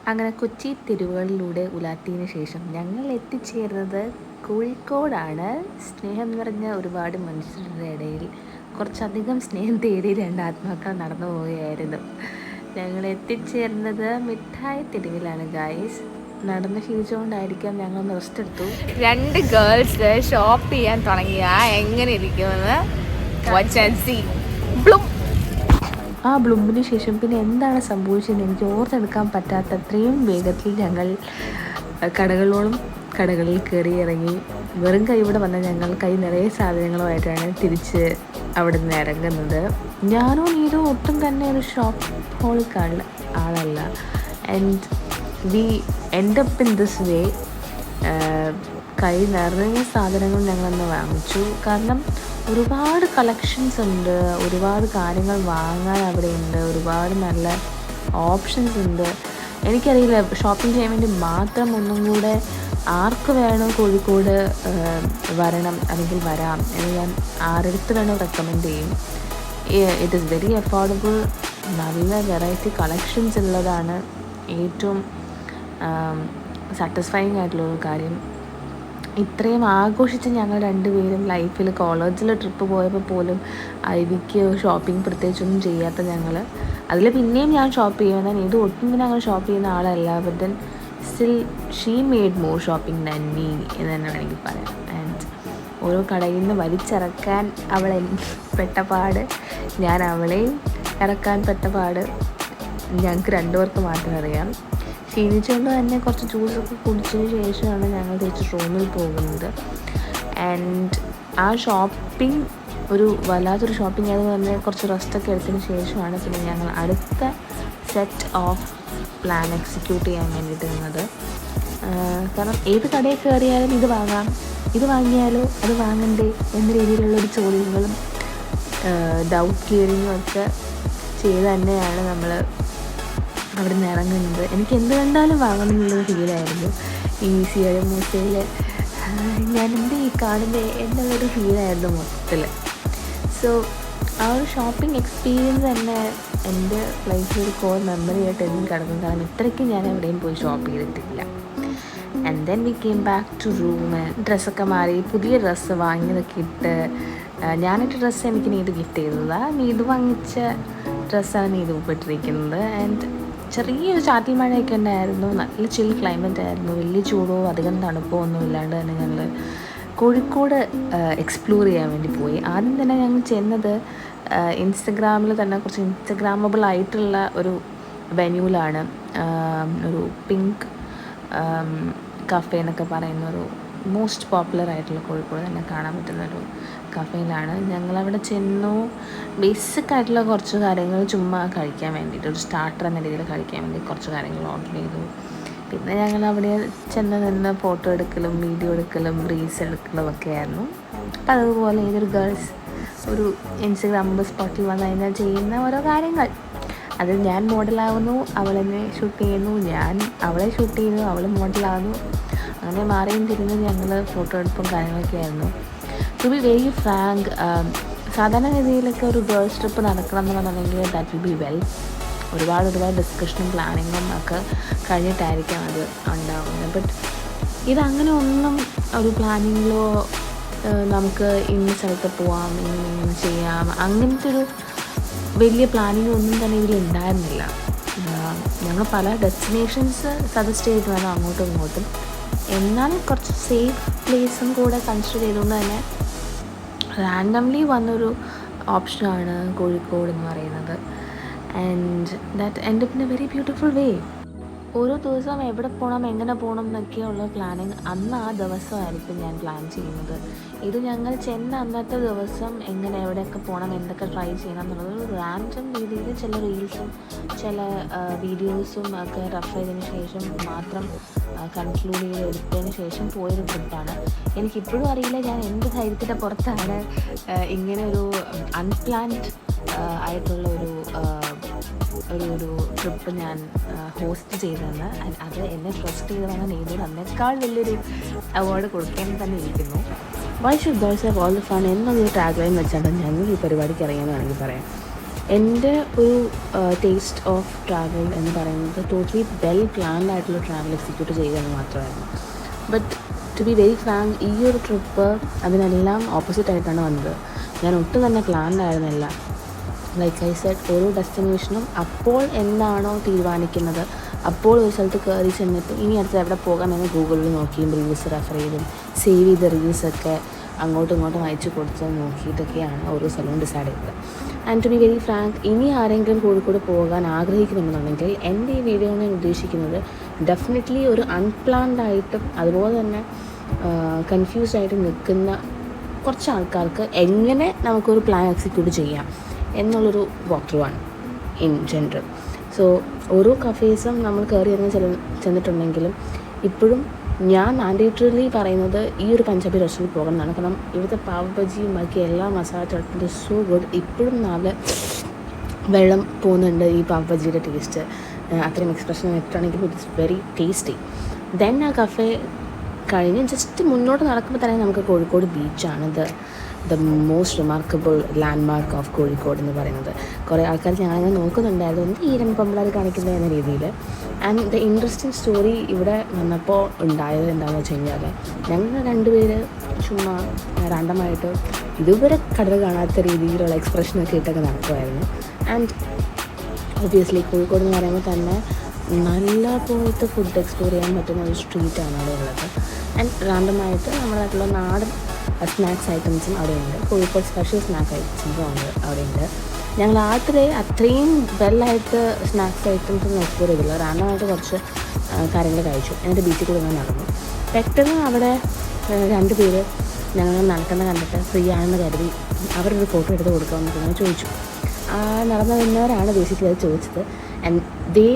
അങ്ങനെ കൊച്ചി തെരുവുകളിലൂടെ ഉലാത്തിയതിനു ശേഷം ഞങ്ങൾ എത്തിച്ചേർന്നത് കോഴിക്കോടാണ്. സ്നേഹം നിറഞ്ഞ ഒരുപാട് മനുഷ്യരുടെ ഇടയിൽ കുറച്ചധികം സ്നേഹം തേടി രണ്ട് ആത്മാക്കൾ നടന്നു പോവുകയായിരുന്നു. ഞങ്ങൾ എത്തിച്ചേർന്നത് മിഠായി തെരുവിലാണ് ഗായ്സ്. നടന്ന് ശീലിച്ചുകൊണ്ടായിരിക്കാം ഞങ്ങൾ റെസ്റ്റ് എടുത്തു. രണ്ട് ഗേൾസ് ഷോപ്പ് ചെയ്യാൻ തുടങ്ങിയ എങ്ങനെ ഇരിക്കുമെന്ന് ആ ബ്ലൂമിന് ശേഷം പിന്നെ എന്താണ് സംഭവിച്ചതെന്ന് എനിക്ക് ഓർത്തെടുക്കാൻ പറ്റാത്ത അത്രയും വേഗത്തിൽ ഞങ്ങൾ കടകളിൽ കയറി ഇറങ്ങി. വെറും കൈയോടെ വന്ന ഞങ്ങൾ കൈ നിറയെ സാധനങ്ങളുമായിട്ടാണ് തിരിച്ച് അവിടെ നിന്ന് ഇറങ്ങുന്നത്. ഞാനോ നീതോ ഒട്ടും തന്നെ ഒരു ഷോപ്പ് ഹോൾ ആളല്ല. And we end up in this way. കൈ നിറയെ സാധനങ്ങൾ ഞങ്ങളന്ന് വാങ്ങിച്ചു. കാരണം ഒരുപാട് കളക്ഷൻസ് ഉണ്ട്, ഒരുപാട് കാര്യങ്ങൾ വാങ്ങാൻ അവിടെ ഉണ്ട്, ഒരുപാട് നല്ല ഓപ്ഷൻസ് ഉണ്ട്. എനിക്കറിയില്ല, ഷോപ്പിംഗ് ചെയ്യാൻ വേണ്ടി മാത്രം ഒന്നും കൂടെ ആർക്ക് വേണോ കോഴിക്കോട് വരണം അല്ലെങ്കിൽ വരാം എന്ന് ഞാൻ ആരെടുത്ത് വേണോ റെക്കമെൻഡ് ചെയ്യും. ഇറ്റ് ഈസ് വെരി അഫോർഡബിൾ, നല്ല വെറൈറ്റി കളക്ഷൻസ് ഉള്ളതാണ്. ഏറ്റവും സാറ്റിസ്ഫൈങ് ആയിട്ടുള്ളൊരു കാര്യം, ഇത്രയും ആഘോഷിച്ച് ഞങ്ങൾ രണ്ടുപേരും ലൈഫിൽ കോളേജിൽ ട്രിപ്പ് പോയപ്പോൾ പോലും ഐവിക്ക് ഷോപ്പിംഗ് പ്രത്യേകിച്ചൊന്നും ചെയ്യാത്ത ഞങ്ങൾ, അതിൽ പിന്നെയും ഞാൻ ഷോപ്പ് ചെയ്യുമെന്നാൽ ഇത് ഒട്ടും പിന്നെ ഞങ്ങൾ ഷോപ്പ് ചെയ്യുന്ന ആളല്ല. But then still she made more shopping than me എന്ന് തന്നെ വേണമെങ്കിൽ പറയാം. ആൻഡ് ഓരോ കടയിൽ നിന്ന് വലിച്ചിറക്കാൻ അവൾ പെട്ടപാട്, ഞാൻ അവളെയും ഇറക്കാൻ പെട്ടപാട് ഞങ്ങൾക്ക് രണ്ടുപേർക്ക് മാത്രം അറിയാം. ക്ഷീണിച്ചുകൊണ്ട് തന്നെ കുറച്ച് ജ്യൂസൊക്കെ കുടിച്ചതിന് ശേഷമാണ് ഞങ്ങൾ തിരിച്ച് റൂമിൽ പോകുന്നത്. ആൻഡ് ആ ഷോപ്പിംഗ് ഒരു വല്ലാത്തൊരു ഷോപ്പിംഗ് ആയതുകൊണ്ട് തന്നെ കുറച്ച് റെസ്റ്റൊക്കെ എടുത്തതിന് ശേഷമാണ് പിന്നെ ഞങ്ങൾ അടുത്ത സെറ്റ് ഓഫ് പ്ലാൻ എക്സിക്യൂട്ട് ചെയ്യാൻ വേണ്ടിയിട്ട് നിന്നത്. കാരണം ഏത് കടയിൽ കയറിയാലും ഇത് വാങ്ങാം, ഇത് വാങ്ങിയാലോ അത് വാങ്ങണ്ടേ എന്ന രീതിയിലുള്ളൊരു ചോദ്യങ്ങളും ഡൗട്ട് ക്ലിയറിങ്ങും ഒക്കെ ചെയ്ത് തന്നെയാണ് നമ്മൾ അവിടെ നിന്ന് ഇറങ്ങുന്നത്. എനിക്ക് എന്ത് കണ്ടാലും വാങ്ങണം എന്നുള്ളൊരു ഫീലായിരുന്നു. ഈ സിയഴ മൂസയിൽ ഞാൻ എന്ത് ഈ കാണുന്നത് എന്നുള്ളൊരു ഫീലായിരുന്നു മൊത്തത്തിൽ. സോ ആ ഒരു ഷോപ്പിംഗ് എക്സ്പീരിയൻസ് തന്നെ എൻ്റെ ലൈഫിൽ ഒരു കോർ മെമ്മറി ആയിട്ട് എന്നും കിടക്കും. കാരണം ഇത്രയ്ക്ക് ഞാൻ എവിടെയും പോയി ഷോപ്പ് ചെയ്തിട്ടില്ല. And then we came back to room. ഡ്രസ്സൊക്കെ മാറി പുതിയ ഡ്രസ്സ് വാങ്ങിയതൊക്കെ ഇട്ട്, ഞാനിട്ട ഡ്രസ്സ് എനിക്ക് നീത് ഗിഫ്റ്റ് ചെയ്തതാണ്. നീത് വാങ്ങിച്ച ഡ്രസ്സാണ് നീത് ഉപ്പിട്ടിരിക്കുന്നത്. ആൻഡ് ചെറിയൊരു ചാറ്റൽ മഴയൊക്കെ ഉണ്ടായിരുന്നു, നല്ല ചിൽ ക്ലൈമറ്റ് ആയിരുന്നു. വലിയ ചൂടോ അധികം തണുപ്പോ ഒന്നും ഇല്ലാണ്ട് തന്നെ ഞങ്ങൾ കോഴിക്കോട് എക്സ്പ്ലോർ ചെയ്യാൻ വേണ്ടി പോയി. ആദ്യം തന്നെ ഞങ്ങൾ ചെന്നത് ഇൻസ്റ്റഗ്രാമിൽ തന്നെ കുറച്ച് ഇൻസ്റ്റഗ്രാമബിൾ ആയിട്ടുള്ള ഒരു വെന്യൂലാണ്. ഒരു പിങ്ക് കഫേ എന്നൊക്കെ പറയുന്ന ഒരു മോസ്റ്റ് പോപ്പുലർ ആയിട്ടുള്ള കോഴിക്കോട് തന്നെ കാണാൻ പറ്റുന്നൊരു കഫേയിലാണ്. ഞങ്ങളവിടെ ചെന്നു. ബേസിക് ആയിട്ടുള്ള കുറച്ച് കാര്യങ്ങൾ ചുമ്മാ കഴിക്കാൻ വേണ്ടിയിട്ട്, ഒരു സ്റ്റാർട്ടർ എന്ന രീതിയിൽ കഴിക്കാൻ വേണ്ടി കുറച്ച് കാര്യങ്ങൾ ഓർഡർ ചെയ്തു. പിന്നെ ഞങ്ങൾ അവിടെ ചെന്ന് നിന്ന് ഫോട്ടോ എടുക്കലും വീഡിയോ എടുക്കലും റീൽസ് എടുക്കലും ഒക്കെ ആയിരുന്നു. അപ്പം അതുപോലെ ഏതൊരു ഗേൾസ് ഒരു ഇൻസ്റ്റഗ്രാം സ്പോട്ടിൽ വന്നു കഴിഞ്ഞാൽ ചെയ്യുന്ന ഓരോ കാര്യങ്ങൾ, അത് ഞാൻ മോഡലാകുന്നു, അവളെന്നെ ഷൂട്ട് ചെയ്യുന്നു, ഞാൻ അവളെ ഷൂട്ട് ചെയ്യുന്നു, അവൾ മോഡലാകുന്നു. അങ്ങനെ മാറിയും തിരിഞ്ഞ് ഞങ്ങൾ ഫോട്ടോ എടുപ്പും കാര്യങ്ങളൊക്കെ ആയിരുന്നു. ടു ബി വെരി ഫ്രാങ്ക്, സാധാരണ രീതിയിലൊക്കെ ഒരു ഗേൾസ് ട്രിപ്പ് നടക്കണം എന്നുണ്ടെങ്കിൽ ദാറ്റ് വിൽ ബി വെൽ, ഒരുപാട് ഡിസ്കഷനും പ്ലാനിങ്ങും ഒക്കെ കഴിഞ്ഞിട്ടായിരിക്കാം അത് ഉണ്ടാകുന്നത്. ബട്ട് ഇതങ്ങനെ ഒന്നും ഒരു പ്ലാനിങ്ങിലോ നമുക്ക് ഇന്ന സ്ഥലത്ത് പോവാം, ഇങ്ങനെ ചെയ്യാം, അങ്ങനത്തെ ഒരു വലിയ പ്ലാനിങ് ഒന്നും തന്നെ ഇതിലുണ്ടായിരുന്നില്ല. ഞങ്ങൾ പല ഡെസ്റ്റിനേഷൻസ് സജസ്റ്റ് ചെയ്ത് വേണം അങ്ങോട്ടും ഇങ്ങോട്ടും. എന്നാൽ കുറച്ച് സേഫ് പ്ലേസും കൂടെ കൺസിഡർ ചെയ്തുകൊണ്ട് തന്നെ റാൻഡംലി വന്നൊരു ഓപ്ഷനാണ് കോഴിക്കോട് എന്ന് പറയുന്നത്. And that end up in A very beautiful വേ. ഓരോ ദിവസവും എവിടെ പോകണം, എങ്ങനെ പോകണം എന്നൊക്കെയുള്ള പ്ലാനിങ് അന്ന് ആ ദിവസമായിരിക്കും ഞാൻ പ്ലാൻ ചെയ്യുന്നത്. ഇത് ഞങ്ങൾ ചെന്ന അന്നത്തെ ദിവസം എങ്ങനെ എവിടെയൊക്കെ പോകണം, എന്തൊക്കെ ട്രൈ ചെയ്യണം എന്നുള്ളത് ഒരു റാൻഡം രീതിയിൽ ചില റീൽസും ചില വീഡിയോസും ഒക്കെ റഫ് ചെയ്തതിന് ശേഷം മാത്രം കൺക്ലൂഡ് ചെയ്ത് എടുത്തതിന് ശേഷം പോയൊരു ട്രിപ്പാണ്. എനിക്കിപ്പോഴും അറിയില്ല ഞാൻ എന്ത് ധൈര്യത്തിൻ്റെ പുറത്താണ് ഇങ്ങനെ ഒരു അൺപ്ലാൻഡ് ആയിട്ടുള്ള ഒരു ട്രിപ്പ് ഞാൻ ഹോസ്റ്റ് ചെയ്തതെന്ന്. അത് എന്നെ ട്രസ്റ്റ് ചെയ്ത് വന്ന നീതോട് അതിനേക്കാൾ വലിയൊരു അവാർഡ് കൊടുക്കേണ്ടി തന്നെ ഇരിക്കുന്നു. Why should girls have all the fun എന്നൊരു ടാഗ് ലൈൻ വെച്ചാണ് ഞങ്ങൾ ഈ പരിപാടിക്ക് ഇറങ്ങിയെന്ന് വേണമെങ്കിൽ പറയാം. എൻ്റെ ഒരു ടേസ്റ്റ് ഓഫ് ട്രാവൽ എന്ന് പറയുന്നത് ടോട്ടലി വെൽ പ്ലാൻഡ് ആയിട്ടുള്ള ട്രാവൽ എക്സിക്യൂട്ട് ചെയ്യുക എന്ന് മാത്രമായിരുന്നു. But to be very frank, ഈ ഒരു ട്രിപ്പ് അതിനെല്ലാം ഓപ്പോസിറ്റ് ആയിട്ടാണ് വന്നത്. ഞാൻ ഒട്ടും തന്നെ പ്ലാൻഡ് ആയിരുന്നില്ല. ലൈക്ക് ഐ സെഡ്, ഓരോ ഡെസ്റ്റിനേഷനും അപ്പോൾ എന്താണോ തീരുമാനിക്കുന്നത് അപ്പോൾ ഒരു സ്ഥലത്ത് കയറി ചെന്നിട്ട് ഇനി അടുത്ത് എവിടെ പോകാമെന്ന് ഗൂഗിളിൽ നോക്കിയും റീൽസ് റെഫർ ചെയ്തും സേവ് ചെയ്ത റീൽസൊക്കെ അങ്ങോട്ടും ഇങ്ങോട്ടും അയച്ചു കൊടുത്ത് നോക്കിയിട്ടൊക്കെയാണ് ഓരോ സ്ഥലവും ഡിസൈഡ് ചെയ്തത്. And to be very frank, ഇനി ആരെങ്കിലും കോഴിക്കോട് പോകാൻ ആഗ്രഹിക്കുന്നുണ്ടെന്നുണ്ടെങ്കിൽ എൻ്റെ ഈ വീഡിയോ ഞാൻ ഉദ്ദേശിക്കുന്നത് ഡെഫിനറ്റ്ലി ഒരു അൺപ്ലാൻഡ് ആയിട്ടും അതുപോലെ തന്നെ കൺഫ്യൂസ്ഡ് ആയിട്ട് നിൽക്കുന്ന കുറച്ച് ആൾക്കാർക്ക് എങ്ങനെ നമുക്കൊരു പ്ലാൻ എക്സിക്യൂട്ട് ചെയ്യാം എന്നുള്ളൊരു വാക്ക് ത്രൂ ആണ് ഇൻ ജനറൽ. സോ ഓരോ കഫേസും നമ്മൾ കയറി ഇറങ്ങി ചെന്നിട്ടുണ്ടെങ്കിലും ഇപ്പോഴും ഞാൻ മാൻഡേറ്ററിലി പറയുന്നത് ഈ ഒരു പഞ്ചാബി റെസ്റ്റോറൻറ്റിൽ പോകണം എന്നാണ്. കാരണം ഇവിടുത്തെ പാവ് ബജിയും ബാക്കി എല്ലാ മസാല ചട്നിയും സോ ഗുഡ്. ഇപ്പോഴും നാളെ വെള്ളം പോകുന്നുണ്ട് ഈ പാവ് ബജിയുടെ ടേസ്റ്റ്. അത്രയും എക്സ്പ്രഷൻ ഇട്ടാണെങ്കിലും it is very tasty. Then ആ കഫേ കഴിഞ്ഞ് ജസ്റ്റ് മുന്നോട്ട് നടക്കുമ്പോൾ തന്നെ നമുക്ക് കോഴിക്കോട് ബീച്ചാണ് the most remarkable landmark of Kozhikode എന്ന് പറയുന്നത്. കുറേ ആൾക്കാർ ഞങ്ങളിങ്ങനെ നോക്കുന്നുണ്ടായിരുന്നു ഈ പെമ്പിളാർ കാണിക്കുന്നത് എന്ന രീതിയിൽ. ആൻഡ് ദ ഇൻട്രസ്റ്റിംഗ് സ്റ്റോറി ഇവിടെ വന്നപ്പോൾ ഉണ്ടായത് എന്താണെന്ന് വെച്ച് കഴിഞ്ഞാൽ, ഞങ്ങൾ രണ്ടുപേര് ചുമ്മാ റാൻഡമായിട്ട് ഇതുവരെ കടൽ കാണാത്ത രീതിയിലുള്ള എക്സ്പ്രഷനൊക്കെ ഇട്ടൊക്കെ നടക്കുമായിരുന്നു. ആൻഡ് ഒബ്വിയസ്ലി കോഴിക്കോട് എന്ന് പറയുമ്പോൾ തന്നെ നല്ല പോലത്തെ ഫുഡ് എക്സ്പ്ലോർ ചെയ്യാൻ പറ്റുന്ന ഒരു സ്ട്രീറ്റാണ് അവിടെ ഉള്ളത്. ആൻഡ് റാൻഡമായിട്ട് നമ്മുടെ നാട്ടിലുള്ള നാടൻ സ്നാക്സ് ഐറ്റംസും അവിടെയുണ്ട്. കോഴിക്കോട് സ്പെഷ്യൽ സ്നാക്ക് ഐറ്റംസും അവിടെയുണ്ട്. ഞങ്ങൾ ആട്ടിലെ അത്രയും വെല്ലായിട്ട് സ്നാക്സ് ഐറ്റംസൊന്നും എക്സ്പ്ലോർ ചെയ്തില്ല. റാൻഡമായിട്ട് കുറച്ച് കാര്യങ്ങൾ കഴിച്ചു. എന്നിട്ട് ബീച്ചിൽ കൂടെ ഞാൻ നടന്നു. പെട്ടെന്ന് അവിടെ 2 പേര് ഞങ്ങൾ നടക്കുന്ന കണ്ടിട്ട് ഫ്രീ ആണെന്ന് കരുതി അവരൊരു ഫോട്ടോ എടുത്ത് കൊടുക്കാമെന്ന് ഞാൻ ചോദിച്ചു. നടന്നു നിന്നവരാണ് ബേസിക്കലി അത് ചോദിച്ചത്. And they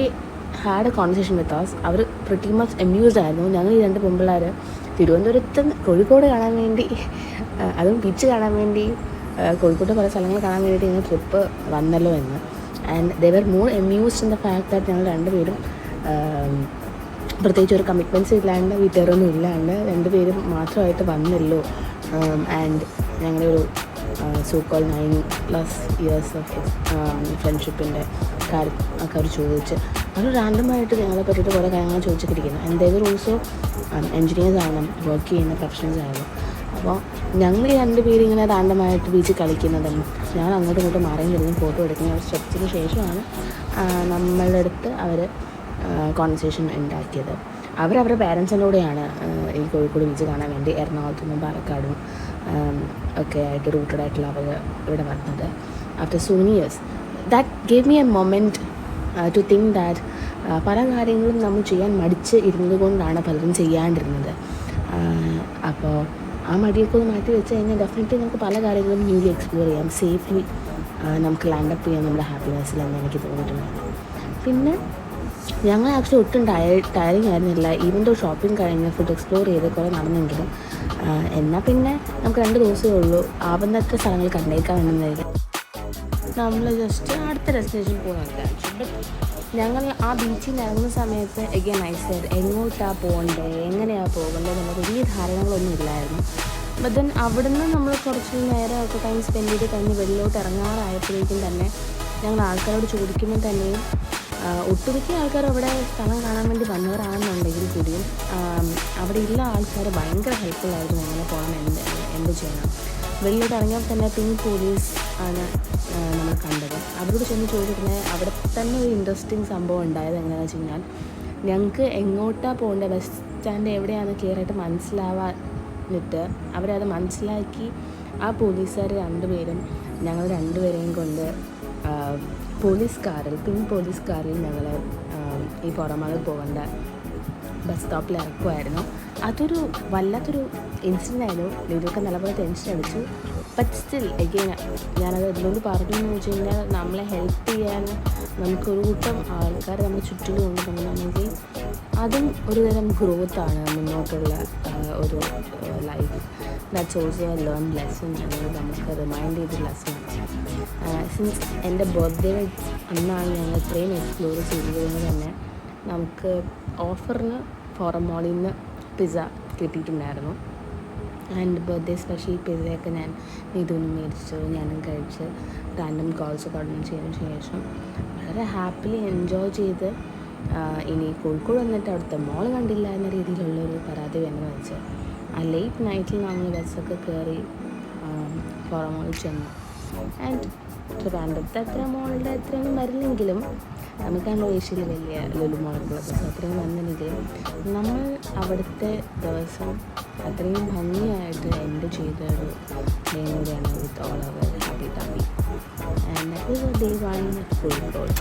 had a conversation with us. അവർ പ്രിറ്റി മച്ച് അമ്യൂസ്ഡ് ആയിരുന്നു. ഞങ്ങൾ ഈ 2 പെൺപിള്ളേർ തിരുവനന്തപുരത്ത് കോഴിക്കോട് കാണാൻ വേണ്ടി, അതും ബീച്ച് കാണാൻ വേണ്ടി, കോഴിക്കോട് പല സ്ഥലങ്ങൾ കാണാൻ വേണ്ടിയിട്ട് ഇങ്ങനെ ട്രിപ്പ് വന്നല്ലോ എന്ന്. And they were more amused in the fact that ഞങ്ങൾ 2 പേരും പ്രത്യേകിച്ച് ഒരു കമ്മിറ്റ്മെൻറ്റ്സ് ഇല്ലാണ്ട് വീട്ടുകാരൊന്നും ഇല്ലാണ്ട് 2 പേരും മാത്രമായിട്ട് വന്നല്ലോ. ആൻഡ് ഞങ്ങളുടെ ഒരു സോ കോൾ 9+ ഇയേഴ്സ് ഓഫ് ഫ്രണ്ട്ഷിപ്പിൻ്റെ കാര്യം ഒക്കെ അവർ ചോദിച്ച് അവർ റാൻഡമായിട്ട് ഞങ്ങളെ പറ്റിയിട്ട് കുറേ കാര്യങ്ങൾ ചോദിച്ചിട്ടിരിക്കുന്നു. And they are also engineers ആണ്, വർക്ക് ചെയ്യുന്ന പ്രൊഫഷണൽസ് ആയിരുന്നു. അപ്പോൾ ഞങ്ങൾ ഈ 2 പേര് ഇങ്ങനെ റാൻഡമായിട്ട് ബീച്ചിൽ കളിക്കുന്നതും ഞാൻ അങ്ങോട്ടും ഇങ്ങോട്ടും മാറിയും വരുന്നതും ഫോട്ടോ എടുക്കുന്നതും അവർ ശ്രദ്ധിച്ചതിന് ശേഷമാണ് നമ്മളുടെ അടുത്ത് അവർ കോൺവെർസേഷൻ ഉണ്ടാക്കിയത്. അവരവരുടെ പാരൻസിൻ്റെ കൂടെയാണ് ഈ കോഴിക്കോട് ബീച്ച് കാണാൻ വേണ്ടി എറണാകുളത്തു നിന്നും പാലക്കാടും ഒക്കെ ആയിട്ട് റൂട്ടഡ് ആയിട്ടുള്ള അവർ ഇവിടെ വന്നത്. After so many years that gave me a moment to think that പല കാര്യങ്ങളും നമ്മൾ ചെയ്യാൻ മടിച്ച് ഇരുന്നത് കൊണ്ടാണ് പലരും ചെയ്യാണ്ടിരുന്നത്. അപ്പോൾ ആ മടിയൊക്കെ ഒന്ന് മാറ്റി വെച്ച് കഴിഞ്ഞാൽ ഡെഫിനറ്റ്ലി നമുക്ക് പല കാര്യങ്ങളും ന്യൂലി എക്സ്പ്ലോർ ചെയ്യാം, സേഫ്ലി നമുക്ക് ലാൻഡപ്പ് ചെയ്യാം നമ്മുടെ ഹാപ്പിനെസ്സിലെന്ന് എനിക്ക് തോന്നിയിട്ടുണ്ടായിരുന്നു. പിന്നെ ഞങ്ങൾ ആക്ച്വലി ഒട്ടും ടയറിങ് ആയിരുന്നില്ല. ഈവൻ ദോ ഷോപ്പിംഗ് കഴിഞ്ഞ് ഫുഡ് എക്സ്പ്ലോർ ചെയ്ത് കുറേ നടന്നെങ്കിലും എന്നാൽ പിന്നെ നമുക്ക് 2 ദിവസമേ ഉള്ളൂ, ആവുന്നത്ര സ്ഥലങ്ങൾ കണ്ടേക്കാൻ വേണ്ടുന്നതിൽ നമ്മൾ ജസ്റ്റ് അടുത്ത ഡെസ്റ്റിനേഷൻ പോകുന്നൊക്കെ. ബട്ട് ഞങ്ങൾ ആ ബീച്ചിൽ നിന്ന് ഇറങ്ങുന്ന സമയത്ത് എഗെയിൻ ഐ സെഡ് എങ്ങോട്ടാണ് പോകണ്ടേ, എങ്ങനെയാണ് പോകേണ്ടത് എന്നുള്ള വലിയ ധാരണകളൊന്നും ഇല്ലായിരുന്നു. ബട്ട് ദെൻ അവിടുന്ന് നമ്മൾ കുറച്ച് നേരമൊക്കെ ടൈം സ്പെൻഡ് ചെയ്ത് കഴിഞ്ഞ് വെളിയിലോട്ട് ഇറങ്ങാറായപ്പോഴേക്കും തന്നെ ഞങ്ങൾ ആൾക്കാരോട് ചോദിക്കുമ്പോൾ തന്നെയും ഒട്ടുമിക്ക ആൾക്കാർ അവിടെ സ്ഥലം കാണാൻ വേണ്ടി വന്നവരാണെന്നുണ്ടെങ്കിൽ കൂടിയും അവിടെ ഉള്ള ആൾക്കാർ ഭയങ്കര ഹെൽപ്ഫുള്ളായിരുന്നു. എങ്ങനെ പോകണം, എന്ത് ചെയ്യണം. വെളിയിലോട്ട് ഇറങ്ങിയാൽ തന്നെ പിങ്ക് പോലീസ് ആണ് നമ്മൾ കണ്ടത്. അവരോട് ചെന്ന് ചോദിക്കുന്നത് അവിടെ തന്നെ ഒരു ഇൻട്രസ്റ്റിംഗ് സംഭവം ഉണ്ടായത് എങ്ങനെയാണെന്ന് വെച്ച് കഴിഞ്ഞാൽ, ഞങ്ങൾക്ക് എങ്ങോട്ടാണ് പോകേണ്ടത്, ബസ് സ്റ്റാൻഡ് എവിടെയാണെന്ന് ക്ലിയറായിട്ട് മനസ്സിലാവാനിട്ട് അവരത് മനസ്സിലാക്കി ആ പോലീസുകാർ 2 പേരും ഞങ്ങൾ 2 പേരെയും കൊണ്ട് പിങ്ക് പോലീസ് കാറിൽ ഞങ്ങൾ ഈ പുറമാളിൽ പോകേണ്ട ബസ് സ്റ്റോപ്പിൽ ഇറക്കുമായിരുന്നു. അതൊരു വല്ലാത്തൊരു ഇൻസിഡൻ്റ് ആയിരുന്നു. ഇതൊക്കെ നല്ലപോലെ ടെൻഷൻ അടിച്ചു. ബട്ട് സ്റ്റിൽ എഗെയിൻ ഞാനത് എന്തുകൊണ്ട് പറഞ്ഞു എന്ന് വെച്ച് കഴിഞ്ഞാൽ, നമ്മളെ ഹെൽപ്പ് ചെയ്യാൻ നമുക്കൊരു കൂട്ടം ആൾക്കാർ നമ്മുടെ ചുറ്റിലും ഉണ്ടെന്നുണ്ടെങ്കിൽ അതും ഒരു തരം ഗ്രോത്താണ് മുന്നോട്ടുള്ള ഒരു life. That's also A learn lesson അല്ലെങ്കിൽ നമുക്ക് റിമൈൻഡ് ചെയ്തൊരു ലെസണാണ്. സിൻസ് എൻ്റെ ബർത്ത്ഡേ അന്നാണ് ഞങ്ങൾ ഇത്രയും എക്സ്പ്ലോർ ചെയ്തതുകൊണ്ട് തന്നെ നമുക്ക് ഓഫറിന് ഫോറം മോളിൽ നിന്ന് പിസ്സ കിട്ടിയിട്ടുണ്ടായിരുന്നു. ആൻഡ് ബർത്ത്ഡേ സ്പെഷ്യൽ പിസയൊക്കെ ഞാൻ ഇതൊന്നും മേടിച്ചു, ഞാനും കഴിച്ച് റാൻഡം കോൾസ് കടന്നു ചെയ്തതിന് ശേഷം വളരെ ഹാപ്പിലി എൻജോയ് ചെയ്ത് ഇനി കോഴിക്കോട് വന്നിട്ട് അവിടുത്തെ മോൾ കണ്ടില്ല എന്ന രീതിയിലുള്ളൊരു പരാതി വേണമെന്ന് വെച്ചാൽ ആ ലേറ്റ് നൈറ്റിൽ നമ്മൾ ബസ്സൊക്കെ കയറി ഫോറമോൾ ചെന്നു. ആൻഡ് ട്രിവാൻഡ്രത്തെ അത്ര മോളുടെ അത്രയൊന്നും വരില്ലെങ്കിലും നമുക്കാണല്ലോ ഏഷ്യയിൽ വലിയ ലുലു മോളുള്ളത്, അത്രയും വന്നില്ലെങ്കിലും നമ്മൾ അവിടുത്തെ ദിവസം അത്രയും ഭംഗിയായിട്ട് എൻഡ് ചെയ്ത ഒരു ഡേ കൂടിയാണ് with all our happy tummy. And that is a day 1 Kozhikode.